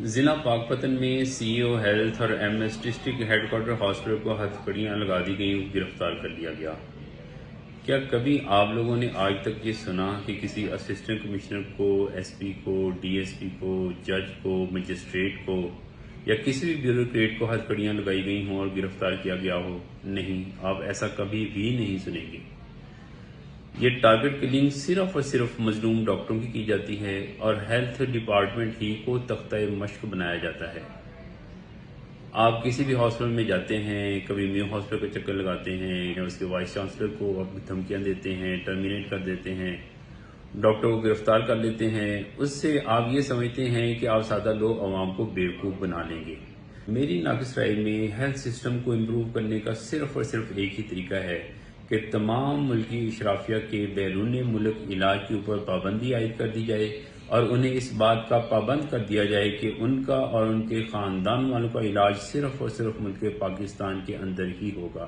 ضلع پاکپتن میں C O health اور M S district headquarter hospital کو ہتھکڑیاں لگا دی گئیں، گرفتار کر لیا گیا۔ کیا کبھی آپ لوگوں نے آج تک یہ سنا کہ کسی اسسٹنٹ کمشنر کو، ایس پی کو، ڈی ایس پی کو، جج کو، مجسٹریٹ کو یا کسی بھی بیوروکریٹ کو ہتھکڑیاں لگائی گئی ہوں اور گرفتار کیا گیا ہو؟ نہیں، آپ ایسا کبھی بھی نہیں سنیں گے۔ یہ ٹارگٹ کلنگ صرف اور صرف مظلوم ڈاکٹروں کی جاتی ہے اور ہیلتھ ڈپارٹمنٹ ہی کو تختہ مشق بنایا جاتا ہے۔ آپ کسی بھی ہاسپٹل میں جاتے ہیں، کبھی نیو ہاسپٹل کا چکر لگاتے ہیں یا اس کے وائس چانسلر کو اپنی دھمکیاں دیتے ہیں، ٹرمینیٹ کر دیتے ہیں، ڈاکٹر کو گرفتار کر لیتے ہیں، اس سے آپ یہ سمجھتے ہیں کہ آپ سادہ لوگ عوام کو بیوقوف بنا لیں گے۔ میری ناقص رائے میں ہیلتھ سسٹم کو امپروو کرنے کا صرف اور صرف ایک ہی طریقہ ہے کہ تمام ملکی اشرافیہ کے بیرون ملک علاج کے اوپر پابندی عائد کر دی جائے اور انہیں اس بات کا پابند کر دیا جائے کہ ان کا اور ان کے خاندان والوں کا علاج صرف اور صرف ملک پاکستان کے اندر ہی ہوگا۔